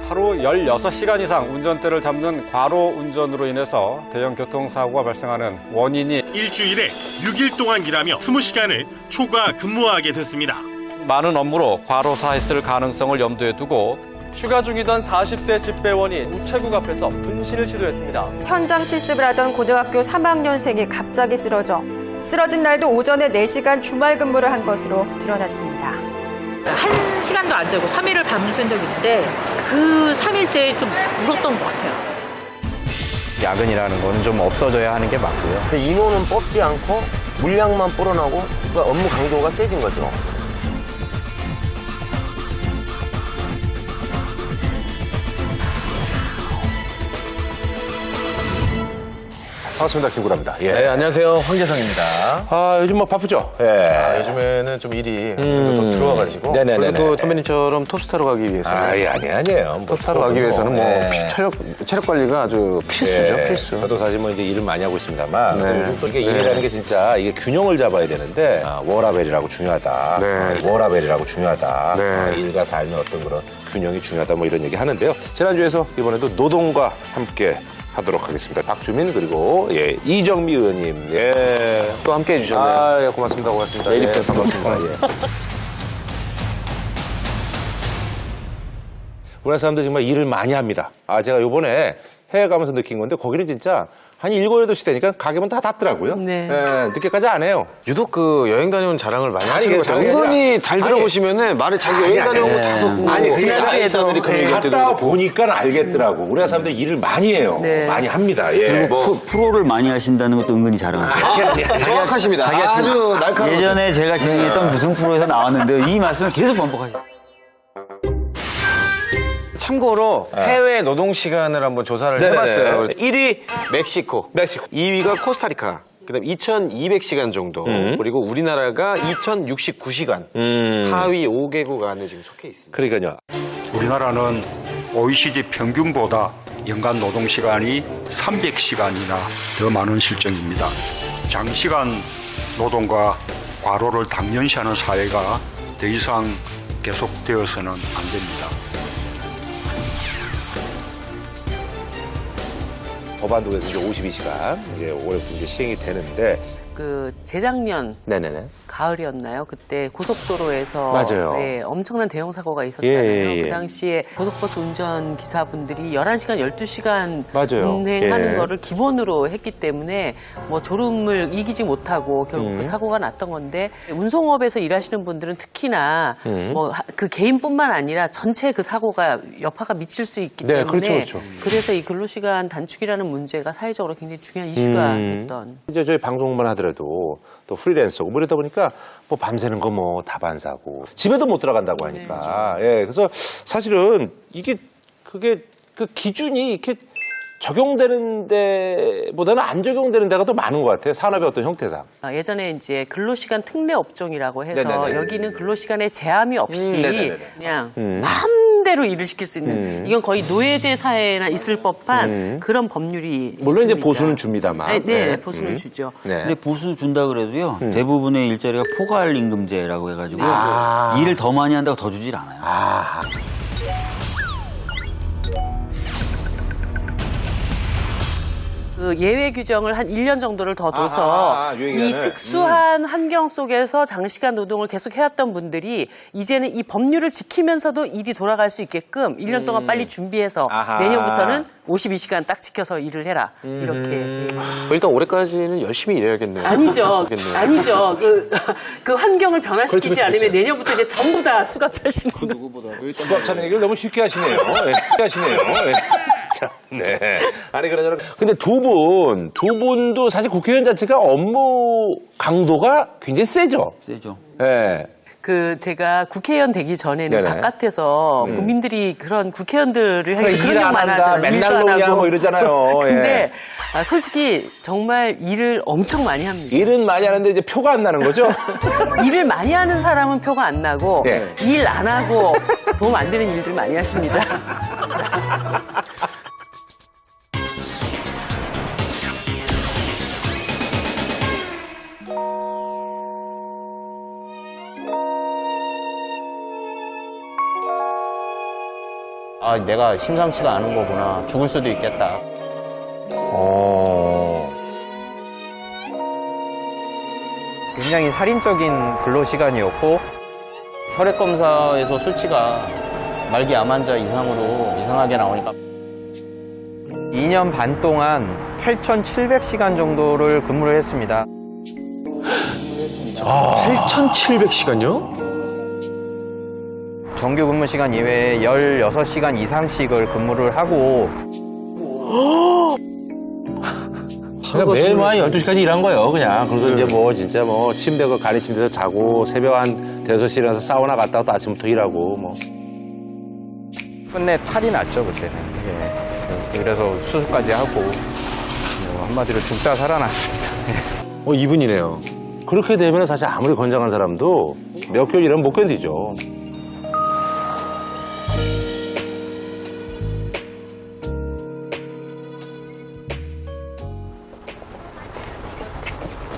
하루 16시간 이상 운전대를 잡는 과로 운전으로 인해서 대형 교통사고가 발생하는 원인이 일주일에 6일 동안 일하며 20시간을 초과 근무하게 됐습니다. 많은 업무로 과로사했을 가능성을 염두에 두고 휴가 중이던 40대 집배원이 우체국 앞에서 분신을 시도했습니다. 현장 실습을 하던 고등학교 3학년생이 갑자기 쓰러진 날도 오전에 4시간 주말 근무를 한 것으로 드러났습니다. 1시간도 안 자고 3일을 밤을 샌 적이 있는데 그 3일째 좀 울었던 것 같아요. 야근이라는 거는 좀 없어져야 하는 게 맞고요. 근데 인원은 뽑지 않고 물량만 불어나고 그러니까 업무 강도가 세진 거죠. 반갑습니다. 김구라입니다. 예. 네, 안녕하세요. 황재성입니다. 요즘 뭐 바쁘죠? 예. 요즘에는 좀 일이 더 들어와가지고. 네네네. 그래도 선배님처럼 톱스타로 가기 위해서는. 아니에요. 뭐 톱스타로 가기 위해서는 뭐 예. 체력 관리가 아주 필수죠, 예. 필수. 저도 사실 뭐 이제 일을 많이 하고 있습니다만 네. 요즘 또 이게 일이라는 게 진짜 이게 균형을 잡아야 되는데 워라밸이라고 중요하다. 네. 워라밸이라고 중요하다. 네. 일과 삶의 어떤 그런 균형이 중요하다 뭐 이런 얘기 하는데요. 지난주에서 이번에도 노동과 함께 하도록 하겠습니다. 박주민 그리고 이정미 의원님 또 함께 해주셨네요. 예, 고맙습니다. 메리 예, 패스. 반갑습니다. 예. 우리나라 사람들 정말 일을 많이 합니다. 제가 요번에 해외 가면서 느낀 건데 거기는 진짜 한 7, 8시 되니까 가게문 다 닫더라고요. 네. 늦게까지 안 해요. 유독 그 여행 다녀온 자랑을 많이 하시는 것 같아요. 자랑이 은근히 아니라- 잘 들어보시면은 말을 자기 여행 다녀온 거 다 섞고. 지난주에도 갔다 보니까 알겠더라고. 우리나라 사람들 일을 많이 해요. 네. 많이 합니다. 예. 프로를 많이 하신다는 것도 은근히 자랑하세요. 정확하십니다. 아주 날카로워. 예전에 제가 진행했던 무슨 프로에서 나왔는데요. 이 말씀을 계속 반복하시죠. 참고로 해외 노동 시간을 한번 조사를 네네네. 해봤어요. 그래서 1위 멕시코, 멕시코. 2위가 코스타리카, 그다음 2,200시간 정도, 그리고 우리나라가 2,069시간, 하위 5개국 안에 지금 속해 있습니다. 그러니까요. 우리나라는 OECD 평균보다 연간 노동시간이 300시간이나 더 많은 실정입니다. 장시간 노동과 과로를 당연시하는 사회가 더 이상 계속되어서는 안 됩니다. 법안동에서 이제 52시간 이제 올해부터 이제 시행이 되는데 그 재작년 네네네. 가을이었나요? 그때 고속도로에서 맞아요. 네, 엄청난 대형 사고가 있었잖아요. 예. 그 당시에 고속버스 운전 기사분들이 11시간, 12시간 맞아요. 운행하는 예. 거를 기본으로 했기 때문에 뭐 졸음을 이기지 못하고 결국 그 사고가 났던 건데 운송업에서 일하시는 분들은 특히나 뭐 그 개인뿐만 아니라 전체 그 사고가 여파가 미칠 수 있기 네, 때문에 그렇죠. 그래서 이 근로시간 단축이라는 문제가 사회적으로 굉장히 중요한 이슈가 됐던. 이제 저희 방송만 하더라도 또 프리랜서고 뭐 이러다 보니까 뭐 밤새는 거 뭐 다반사고 집에도 못 들어간다고 하니까 예 그래서 사실은 이게 그게 그 기준이 이렇게 적용되는 데보다는 안 적용되는 데가 더 많은 것 같아요. 산업의 어떤 형태상. 예전에 이제 근로시간 특례 업종이라고 해서 네네네. 여기는 근로시간에 제한이 없이 네네네. 그냥 마음대로 일을 시킬 수 있는 이건 거의 노예제 사회나 있을 법한 그런 법률이 물론 있습니다. 이제 보수는 줍니다만. 네, 보수는 주죠. 네. 근데 보수 준다 그래도요. 대부분의 일자리가 포괄 임금제라고 해가지고요. 일을 더 많이 한다고 더 주질 않아요. 그 예외 규정을 한 1년 정도를 더 둬서 이 특수한 환경 속에서 장시간 노동을 계속 해왔던 분들이 이제는 이 법률을 지키면서도 일이 돌아갈 수 있게끔 1년 동안 빨리 준비해서 내년부터는 52시간 딱 지켜서 일을 해라. 이렇게. 일단 올해까지는 열심히 일해야겠네요. 아니죠. 아니죠. 그 환경을 변화시키지 않으면 내년부터 이제 전부 다 수갑 차시는 거예요. 수갑 차는 얘기를 너무 쉽게 하시네요. 쉽게 하시네요. 참, 네. 아니, 그러잖아. 근데 두 분도 사실 국회의원 자체가 업무 강도가 굉장히 세죠? 세죠. 예. 제가 국회의원 되기 전에는 네네. 바깥에서 국민들이 그런 국회의원들을 할 때 그런 일 얘기 안 한다, 많아하잖아요. 맨날 일도 안 놀냐 하고. 뭐 이러잖아요. 근데 솔직히 정말 일을 엄청 많이 합니다. 일은 많이 하는데 이제 표가 안 나는 거죠? 일을 많이 하는 사람은 표가 안 나고 네. 일 안 하고 도움 안 되는 일들 많이 하십니다. 아, 내가 심상치가 않은 거구나. 죽을 수도 있겠다. 굉장히 살인적인 근로시간이었고 혈액 검사에서 수치가 말기 암 환자 이상으로 이상하게 나오니까 2년 반 동안 8,700시간 정도를 근무를 했습니다. 8,700시간요? 정규 근무 시간 이외에 16시간 이상씩을 근무를 하고 그러니까 매일만 12시까지 일한 거예요, 그냥. 그래서 이제 뭐, 진짜 뭐, 침대 그 가리침대에서 자고, 새벽 한 5시 일어나서 사우나 갔다가 또 아침부터 일하고, 뭐. 끝내 탈이 났죠, 그때는. 예. 그래서 수술까지 하고 뭐 한마디로 죽다 살아났습니다. 이분이네요. 그렇게 되면 사실 아무리 건장한 사람도 몇 개월 일하면 못 견디죠.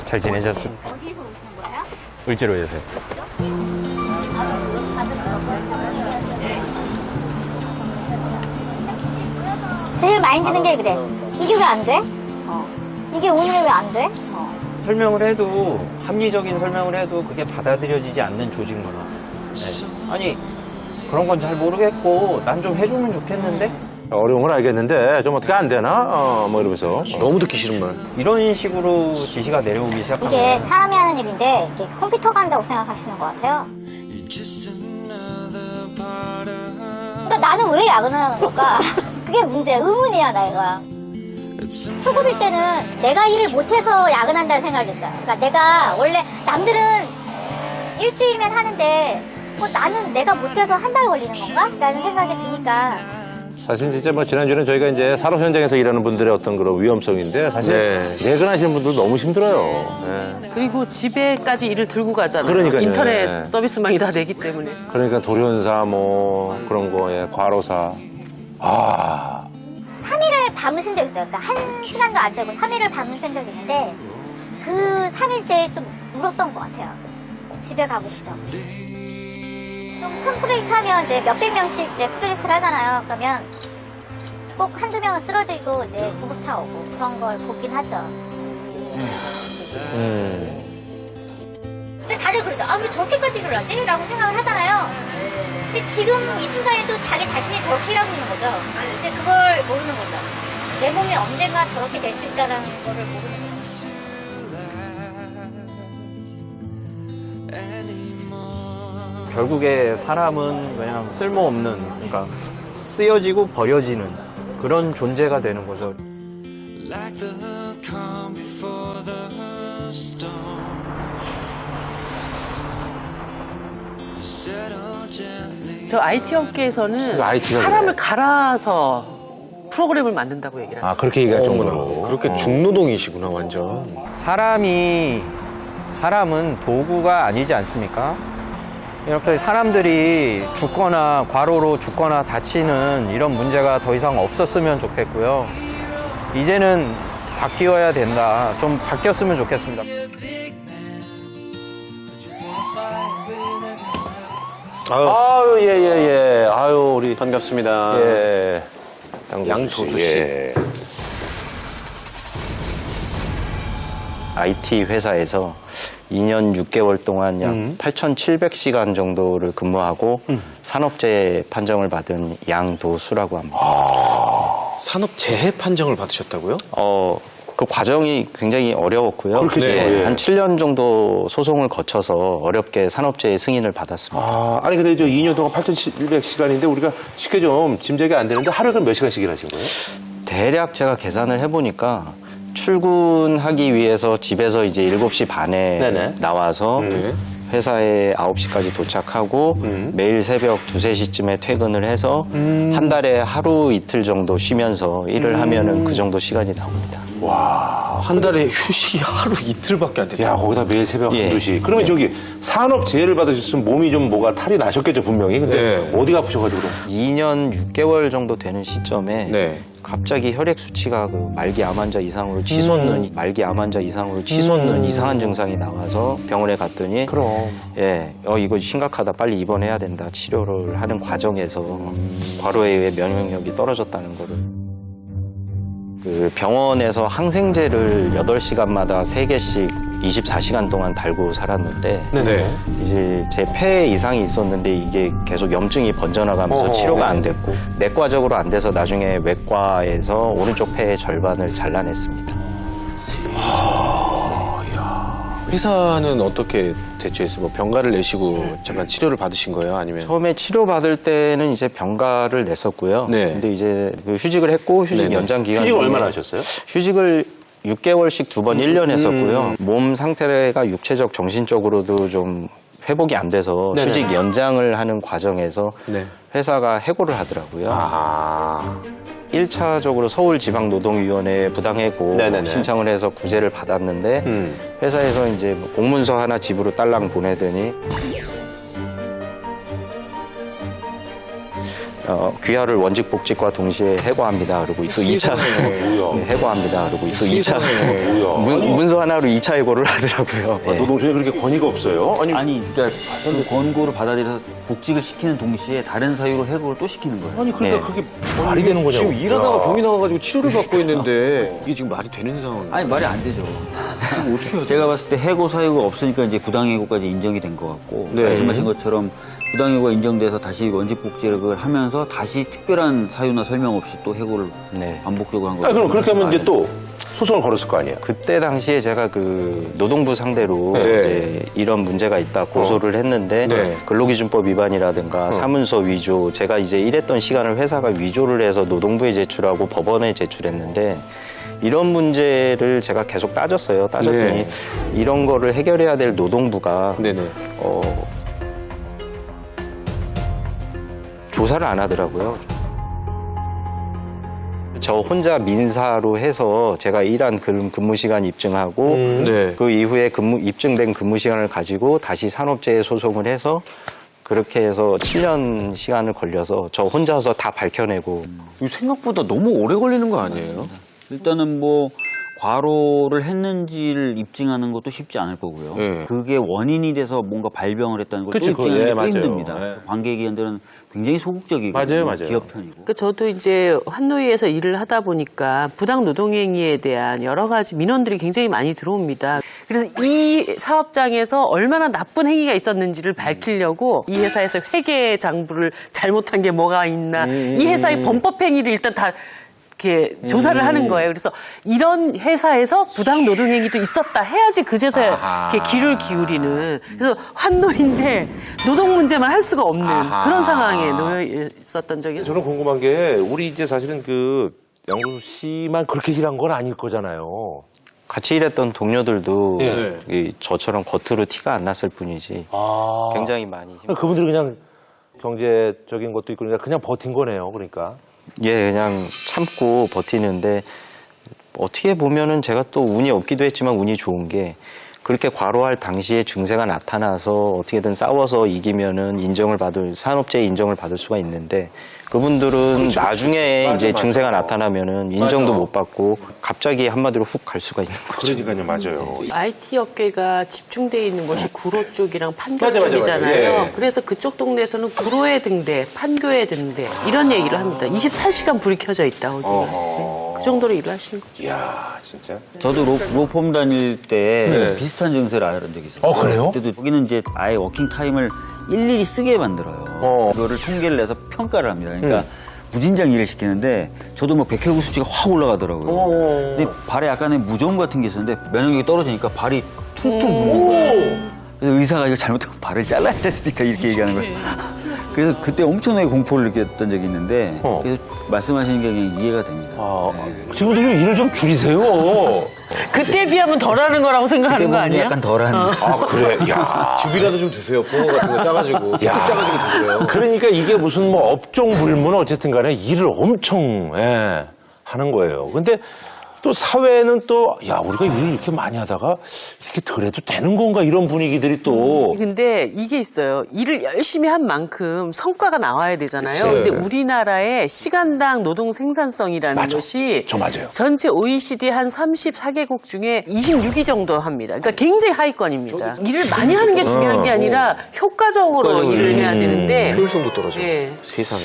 잘 지내셨습니까? 어디서 오시는 거예요? 을지로에서요. 제일 많이 드는 게 그래. 이게 왜 안 돼? 이게 오늘 왜 안 돼? 설명을 해도 합리적인 설명을 해도 그게 받아들여지지 않는 조직 문화. 네. 아니 그런 건 잘 모르겠고 난 좀 해주면 좋겠는데 어려운 건 알겠는데 좀 어떻게 안 되나? 뭐 이러면서. 너무 듣기 싫은 말. 이런 식으로 지시가 내려오기 시작하면 이게 사람이 하는 일인데 이게 컴퓨터가 한다고 생각하시는 것 같아요. 그러니까 나는 왜 야근을 하는 걸까? 그게 문제야. 의문이야, 내가. 초급일 때는 내가 일을 못해서 야근한다는 생각했어요. 그러니까 내가 원래 남들은 일주일이면 하는데 나는 내가 못해서 한 달 걸리는 건가? 라는 생각이 드니까. 사실 진짜 뭐 지난주에는 저희가 이제 산업 현장에서 일하는 분들의 어떤 그런 위험성인데 사실 야근하시는 분들 너무 힘들어요. 네. 그리고 집에까지 일을 들고 가잖아요. 그러니까요. 인터넷 네. 서비스망이 다 되기 때문에. 그러니까 돌연사 뭐 그런 거, 과로사. 3일을 밤을 쓴 적이 있어요. 그러니까 1시간도 안 자고 3일을 밤을 쓴 적이 있는데 그 3일째 좀 울었던 것 같아요. 집에 가고 싶다고. 좀 큰 프로젝트 하면 이제 몇백 명씩 이제 프로젝트를 하잖아요. 그러면 꼭 한두 명은 쓰러지고 이제 구급차 오고 그런 걸 보긴 하죠. 근데 다들 그러죠. 왜 저렇게까지 일을 하지? 라고 생각을 하잖아요. 근데 지금 이 순간에도 자기 자신이 저렇게 일하고 있는 거죠. 근데 그걸 모르는 거죠. 내 몸이 언젠가 저렇게 될 수 있다는 거를 모르는 거죠. 결국에 사람은 그냥 쓸모없는 그러니까 쓰여지고 버려지는 그런 존재가 되는 거죠. 저 IT 업계에서는 그러니까 IT가 사람을 그래. 갈아서 프로그램을 만든다고 얘기를 하죠. 그렇게 얘기할 정도로. 그렇게 중노동이시구나, 완전. 사람은 도구가 아니지 않습니까? 이렇게 사람들이 죽거나 과로로 죽거나 다치는 이런 문제가 더 이상 없었으면 좋겠고요. 이제는 바뀌어야 된다. 좀 바뀌었으면 좋겠습니다. 아유, 예. 아유, 우리. 반갑습니다. 예. 양도수 씨. 예. IT 회사에서 2년 6개월 동안 약 8,700시간 정도를 근무하고 산업재해 판정을 받은 양도수라고 합니다. 산업재해 판정을 받으셨다고요? 그 과정이 굉장히 어려웠고요. 그렇겠죠. 예. 한 7년 정도 소송을 거쳐서 어렵게 산업재해 승인을 받았습니다. 아니 근데 저 2년 동안 8,700시간인데 우리가 쉽게 좀 짐작이 안 되는데 하루에 그럼 몇 시간씩 일하신 거예요? 대략 제가 계산을 해보니까 출근하기 위해서 집에서 이제 7시 반에 네네. 나와서 회사에 9시까지 도착하고 매일 새벽 2, 3시쯤에 퇴근을 해서 한 달에 하루 이틀 정도 쉬면서 일을 하면은 그 정도 시간이 나옵니다. 와, 한 달에 휴식이 하루 이틀밖에 안 됐다. 야, 거기다 매일 새벽 예. 2시. 그러면 저기 산업재해를 받으셨으면 몸이 좀 뭐가 탈이 나셨겠죠, 분명히. 근데 어디가 아프셔가지고. 2년 6개월 정도 되는 시점에 네. 갑자기 혈액 수치가 그 말기 암 환자 이상으로 치솟는 말기 암 환자 이상으로 치솟는 이상한 증상이 나와서 병원에 갔더니 그럼. 예, 이거 심각하다. 빨리 입원해야 된다. 치료를 하는 과정에서 과로에 의해 면역력이 떨어졌다는 거를 그 병원에서 항생제를 8시간마다 3개씩 24시간 동안 달고 살았는데 네네. 이제 제 폐에 이상이 있었는데 이게 계속 염증이 번져나가면서 치료가 안 됐고 내과적으로 안 돼서 나중에 외과에서 오른쪽 폐의 절반을 잘라냈습니다. 회사는 어떻게 대처했어요? 뭐 병가를 내시고 잠깐 치료를 받으신 거예요? 아니면? 처음에 치료받을 때는 이제 병가를 냈었고요. 네. 근데 이제 그 휴직을 했고 휴직 네네. 연장 기간 휴직을 중에 얼마나 하셨어요? 휴직을 6개월씩 2번 1년 했었고요. 몸 상태가 육체적 정신적으로도 좀 회복이 안 돼서 네네. 휴직 연장을 하는 과정에서 네. 회사가 해고를 하더라고요. 아. 1차적으로 서울지방노동위원회에 부당해고 네네네. 신청을 해서 구제를 받았는데 회사에서 이제 뭐 공문서 하나 집으로 딸랑 보내더니 귀하를 원직복직과 동시에 해고합니다. 그리고 또 2차 해고합니다. 그리고 또 2차 문서 하나로 2차 해고를 하더라고요. 아, 노동조에 그렇게 권위가 없어요? 아니, 그러니까 그 권고를 받아들여서 복직을 시키는 동시에 다른 사유로 해고를 또 시키는 거예요. 아니, 그러니까 그게 말이 되는 거냐고. 지금 일하다가 병이 나와가지고 치료를 받고 있는데 이게 지금 말이 되는 상황? 아니, 말이 안 되죠. 어떻게 하죠? 제가 봤을 때 해고 사유가 없으니까 이제 부당해고까지 인정이 된 것 같고 네. 말씀하신 것처럼 부당해고가 인정돼서 다시 원직복직을 하면서 다시 특별한 사유나 설명 없이 또 해고를 반복적으로 한 거예요. 그럼 그렇게 하면 이제 또 소송을 걸었을 거 아니에요? 그때 당시에 제가 그 노동부 상대로 네. 이제 이런 문제가 있다 고소를 했는데 네. 근로기준법 위반이라든가 사문서 위조, 제가 이제 일했던 시간을 회사가 위조를 해서 노동부에 제출하고 법원에 제출했는데 이런 문제를 제가 계속 따졌어요. 따졌더니 네. 이런 거를 해결해야 될 노동부가 네네. 조사를 안 하더라고요. 저 혼자 민사로 해서 제가 일한 근무 시간 입증하고 네. 그 이후에 입증된 근무 시간을 가지고 다시 산업재해 소송을 해서 그렇게 해서 7년 시간을 걸려서 저 혼자서 다 밝혀내고. 이거 생각보다 너무 오래 걸리는 거 아니에요? 일단은 뭐 과로를 했는지를 입증하는 것도 쉽지 않을 거고요. 네. 그게 원인이 돼서 뭔가 발병을 했다는 걸 또 그치, 입증하는 게 또 맞아요. 힘듭니다. 네. 관계기관들은 굉장히 소극적이고 맞아요. 기업 편이고. 그 저도 이제 환노위에서 일을 하다 보니까 부당 노동행위에 대한 여러 가지 민원들이 굉장히 많이 들어옵니다. 그래서 이 사업장에서 얼마나 나쁜 행위가 있었는지를 밝히려고 이 회사에서 회계 장부를 잘못한 게 뭐가 있나, 이 회사의 범법 행위를 일단 다 이렇게 조사를 하는 거예요. 그래서 이런 회사에서 부당 노동행위도 있었다 해야지 그제서야 이렇게 귀를 기울이는. 그래서 환노인데 노동 문제만 할 수가 없는 그런 상황에 놓여 있었던 적이. 저는 궁금한 게 우리 이제 사실은 그 양도수 씨만 그렇게 일한 건 아닐 거잖아요. 같이 일했던 동료들도 네. 저처럼 겉으로 티가 안 났을 뿐이지 굉장히 많이 그분들은 그냥 경제적인 것도 있고 그냥 버틴 거네요. 그러니까. 그냥 참고 버티는데 어떻게 보면은 제가 또 운이 없기도 했지만 운이 좋은 게 그렇게 과로할 당시에 증세가 나타나서 어떻게든 싸워서 이기면은 산업재해 인정을 받을 수가 있는데 그분들은 나중에 맞아, 이제 맞아. 증세가 나타나면은 인정도 맞아. 못 받고 갑자기 한마디로 훅 갈 수가 있는 거죠. 그러니까요, 맞아요. IT 업계가 집중되어 있는 곳이 구로 쪽이랑 판교 맞아, 맞아, 쪽이잖아요. 맞아. 예. 그래서 그쪽 동네에서는 구로에 등대, 판교에 등대 이런 얘기를 합니다. 24시간 불이 켜져 있다. 거기. 그 정도로 일을 하시는 거죠. 이야, 진짜. 저도 로펌 다닐 때 비슷한 증세를 알아본 적이 있어요. 그래요? 그때도 여기는 이제 아예 워킹 타임을 일일이 쓰게 만들어요. 그거를 통계를 내서 평가를 합니다. 그러니까 무진장 일을 시키는데 저도 막 백혈구 수치가 확 올라가더라고요. 근데 발에 약간의 무좀 같은 게 있었는데 면역력이 떨어지니까 발이 퉁퉁 붓는 거예요. 그래서 의사가 이거 잘못하면 발을 잘라야 되니까 이렇게 얘기하는 거예요. 그래서 그때 엄청나게 공포를 느꼈던 적이 있는데 그래서 말씀하시는 게 그냥 이해가 됩니다. 지금도 좀 일을 좀 줄이세요. 그때에 비하면 덜하는 거라고 생각하는 거 아니야? 약간 덜한. 아, 그래? 야. 즙이라도 좀 드세요. 붕어 같은 거 짜가지고. 쭉 짜가지고 드세요. 그러니까 이게 무슨 뭐 업종 불문 어쨌든 간에 일을 엄청 하는 거예요. 근데 또 사회는 또 야 우리가 일을 이렇게 많이 하다가 이렇게 덜 해도 되는 건가 이런 분위기들이 또. 근데 이게 있어요. 일을 열심히 한 만큼 성과가 나와야 되잖아요. 그치. 근데 우리나라의 시간당 노동 생산성이라는 것이 저 맞아요. 전체 OECD 한 34개국 중에 26위 정도 합니다. 그러니까 굉장히 하위권입니다. 일을 많이 하는 게 중요한 게 아니라 효과적으로 일을 해야 되는데 효율성도 떨어져요. 예. 세상에.